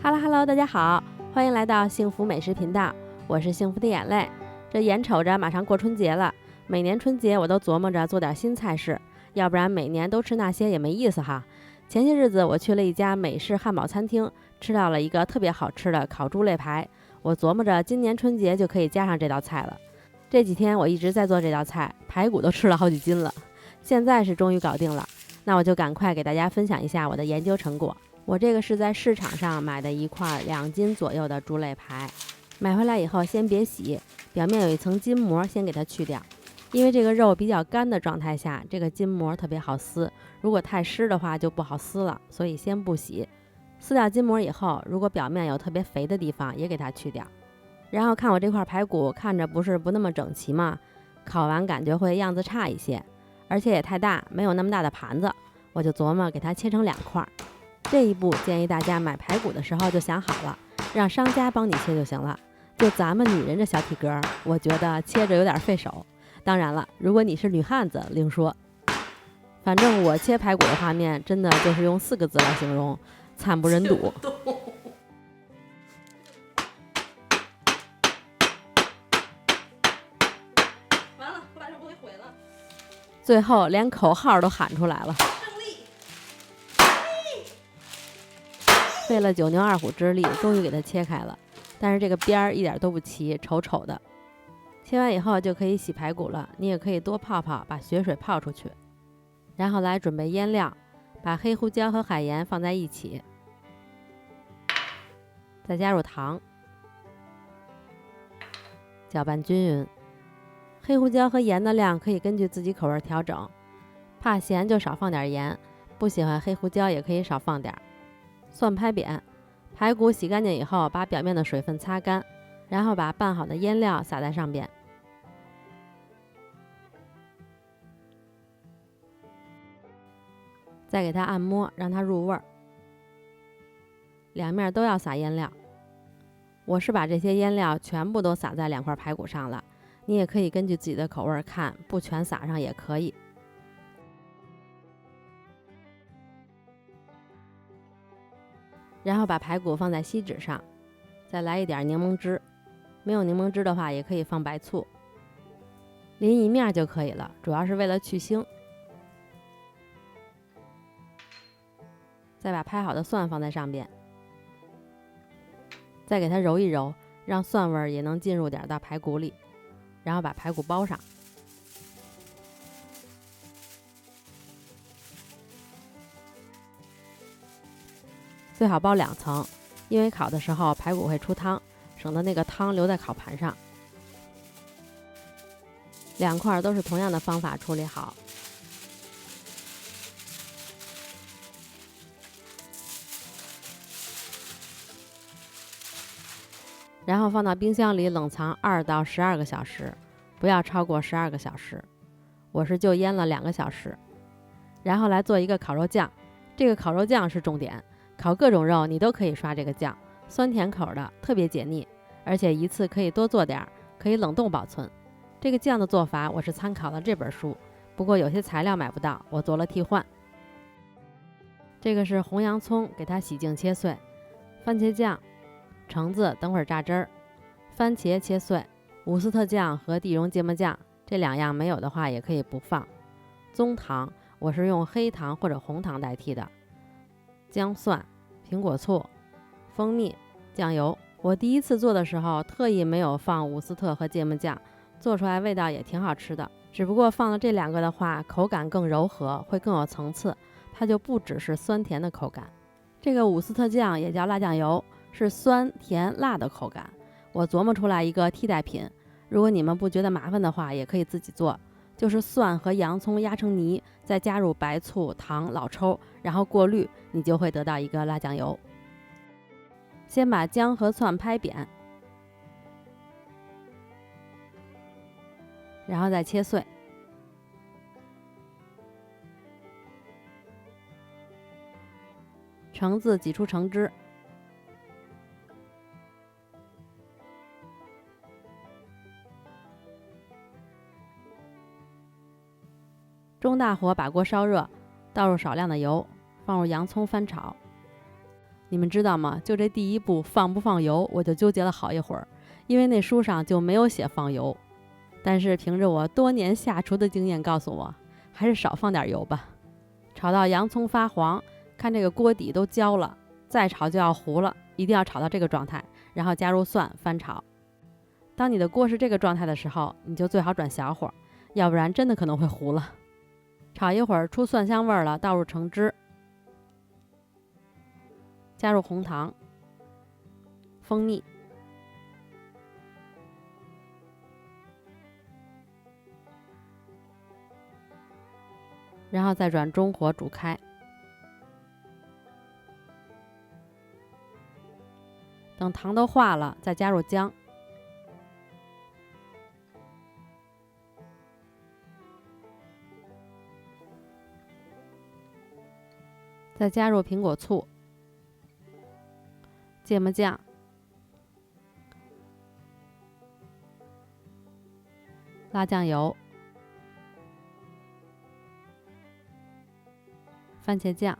Hello，大家好，欢迎来到幸福美食频道，我是幸福的眼泪。这眼瞅着马上过春节了，每年春节我都琢磨着做点新菜式，要不然每年都吃那些也没意思哈。前些日子我去了一家美式汉堡餐厅，吃到了一个特别好吃的烤猪肋排，我琢磨着今年春节就可以加上这道菜了。这几天我一直在做这道菜，排骨都吃了好几斤了，现在是终于搞定了。那我就赶快给大家分享一下我的研究成果。我这个是在市场上买的一块2斤左右的猪肋排，买回来以后先别洗，表面有一层筋膜，先给它去掉。因为这个肉比较干的状态下，这个筋膜特别好撕，如果太湿的话就不好撕了，所以先不洗。撕掉筋膜以后，如果表面有特别肥的地方也给它去掉。然后看我这块排骨看着不那么整齐嘛，烤完感觉会样子差一些，而且也太大，没有那么大的盘子，我就琢磨给它切成2块。这一步建议大家买排骨的时候就想好了，让商家帮你切就行了。就咱们女人这小体格，我觉得切着有点费手。当然了，如果你是女汉子另说。反正我切排骨的画面真的就是用4个字来形容：惨不忍睹。完了，我把这东西毁了。最后连口号都喊出来了。费了9牛2虎之力，终于给它切开了，但是这个边儿一点都不齐，丑丑的。切完以后就可以洗排骨了，你也可以多泡泡，把血水泡出去。然后来准备腌料，把黑胡椒和海盐放在一起，再加入糖，搅拌均匀。黑胡椒和盐的量可以根据自己口味调整，怕咸就少放点盐，不喜欢黑胡椒也可以少放点。蒜拍扁，排骨洗干净以后，把表面的水分擦干，然后把拌好的腌料撒在上边，再给它按摩，让它入味儿。两面都要撒腌料，我是把这些腌料全部都撒在2块排骨上了，你也可以根据自己的口味看，不全撒上也可以。然后把排骨放在锡纸上，再来一点柠檬汁，没有柠檬汁的话也可以放白醋，淋一面就可以了，主要是为了去腥。再把拍好的蒜放在上边，再给它揉一揉，让蒜味也能进入点到排骨里，然后把排骨包上。最好包2层，因为烤的时候排骨会出汤，省得那个汤留在烤盘上。2块都是同样的方法处理好。然后放到冰箱里冷藏2到12个小时，不要超过12个小时。我是就腌了2个小时。然后来做一个烤肉酱，这个烤肉酱是重点。烤各种肉你都可以刷这个酱，酸甜口的，特别解腻，而且一次可以多做点，可以冷冻保存。这个酱的做法我是参考了这本书，不过有些材料买不到，我做了替换。这个是红洋葱，给它洗净切碎，番茄酱、橙子等会儿榨汁儿，番茄切碎，伍斯特酱和地蓉芥末酱，这2样没有的话也可以不放。棕糖我是用黑糖或者红糖代替的。姜蒜、苹果醋、蜂蜜、酱油。我第一次做的时候特意没有放伍斯特和芥末酱，做出来味道也挺好吃的，只不过放了这2个的话，口感更柔和，会更有层次，它就不只是酸甜的口感。这个伍斯特酱也叫辣酱油，是酸甜辣的口感。我琢磨出来一个替代品，如果你们不觉得麻烦的话，也可以自己做，就是蒜和洋葱压成泥，再加入白醋、糖、老抽，然后过滤，你就会得到一个辣酱油。先把姜和蒜拍扁，然后再切碎。橙子挤出橙汁，中大火把锅烧热，倒入少量的油，放入洋葱翻炒。你们知道吗？就这第一步放不放油，我就纠结了好一会儿，因为那书上就没有写放油。但是凭着我多年下厨的经验告诉我，还是少放点油吧。炒到洋葱发黄，看这个锅底都焦了，再炒就要糊了，一定要炒到这个状态，然后加入蒜翻炒。当你的锅是这个状态的时候，你就最好转小火，要不然真的可能会糊了。炒一会儿出蒜香味了，倒入橙汁，加入红糖、蜂蜜，然后再转中火煮开。等糖都化了，再加入姜，再加入苹果醋、芥末酱、辣酱油、番茄酱。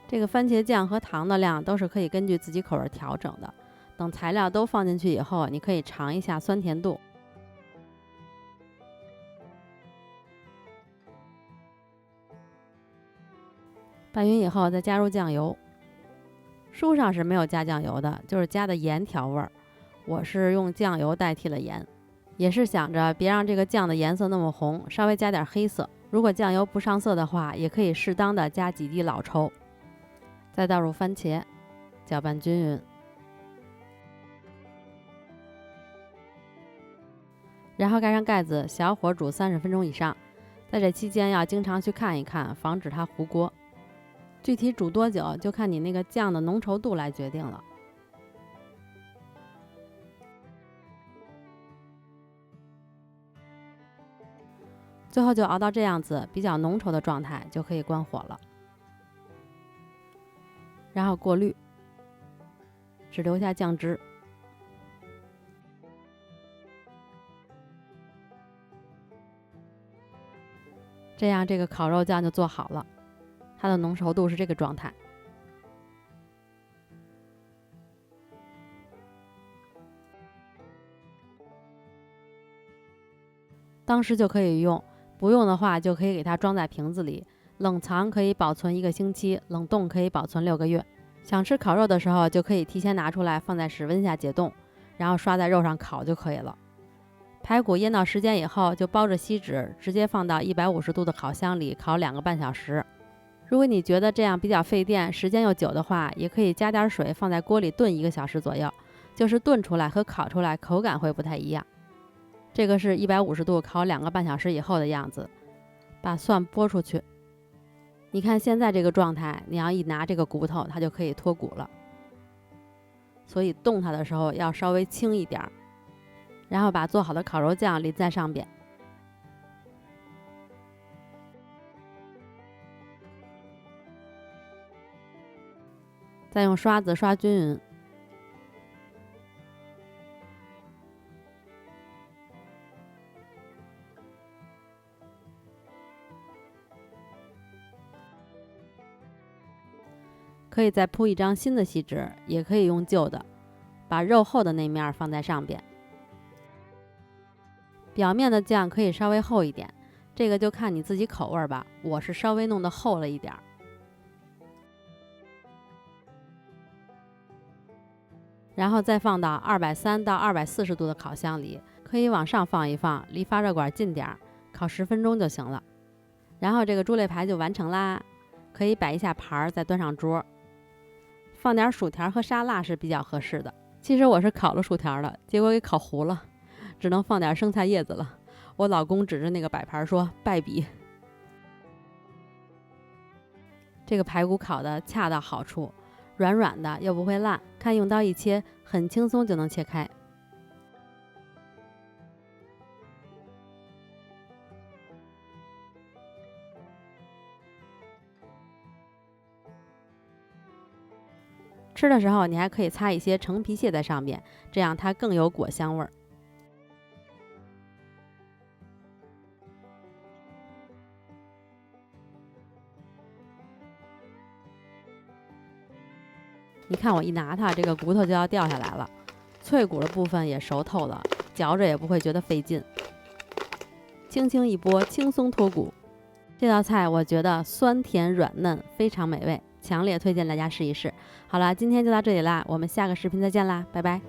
这个番茄酱和糖的量都是可以根据自己口味调整的。等材料都放进去以后，你可以尝一下酸甜度。拌匀以后再加入酱油。书上是没有加酱油的，就是加的盐调味儿。我是用酱油代替了盐，也是想着别让这个酱的颜色那么红，稍微加点黑色。如果酱油不上色的话，也可以适当的加几滴老抽。再倒入番茄，搅拌均匀，然后盖上盖子，小火煮30分钟以上。在这期间要经常去看一看，防止它糊锅。具体煮多久，就看你那个酱的浓稠度来决定了。最后就熬到这样子比较浓稠的状态，就可以关火了。然后过滤，只留下酱汁。这样这个烤肉酱就做好了，它的浓稠度是这个状态。当时就可以用，不用的话就可以给它装在瓶子里，冷藏可以保存1个星期，冷冻可以保存6个月。想吃烤肉的时候，就可以提前拿出来放在室温下解冻，然后刷在肉上烤就可以了。排骨腌到时间以后，就包着锡纸，直接放到150度的烤箱里烤2个半小时。如果你觉得这样比较费电，时间又久的话，也可以加点水放在锅里炖1个小时左右，就是炖出来和烤出来口感会不太一样。这个是150度烤2个半小时以后的样子。把蒜拨出去，你看现在这个状态，你要一拿这个骨头，它就可以脱骨了。所以动它的时候要稍微轻一点，然后把做好的烤肉酱淋在上边，再用刷子刷均匀。可以再铺一张新的锡纸，也可以用旧的，把肉厚的那面放在上边。表面的酱可以稍微厚一点，这个就看你自己口味吧。我是稍微弄得厚了一点。然后再放到230到240度的烤箱里，可以往上放一放，离发热管近点，烤10分钟就行了。然后这个猪肋排就完成啦，可以摆一下盘再端上桌。放点薯条和沙拉是比较合适的。其实我是烤了薯条的，结果给烤糊了，只能放点生菜叶子了。我老公指着那个摆盘说败笔。这个排骨烤的恰到好处，软软的又不会烂，看用刀一切很轻松就能切开。吃的时候你还可以擦一些橙皮屑在上面，这样它更有果香味儿。你看我一拿它，这个骨头就要掉下来了，脆骨的部分也熟透了，嚼着也不会觉得费劲，轻轻一拨，轻松脱骨。这道菜我觉得酸甜软嫩，非常美味，强烈推荐大家试一试。好了，今天就到这里啦，我们下个视频再见啦，拜拜。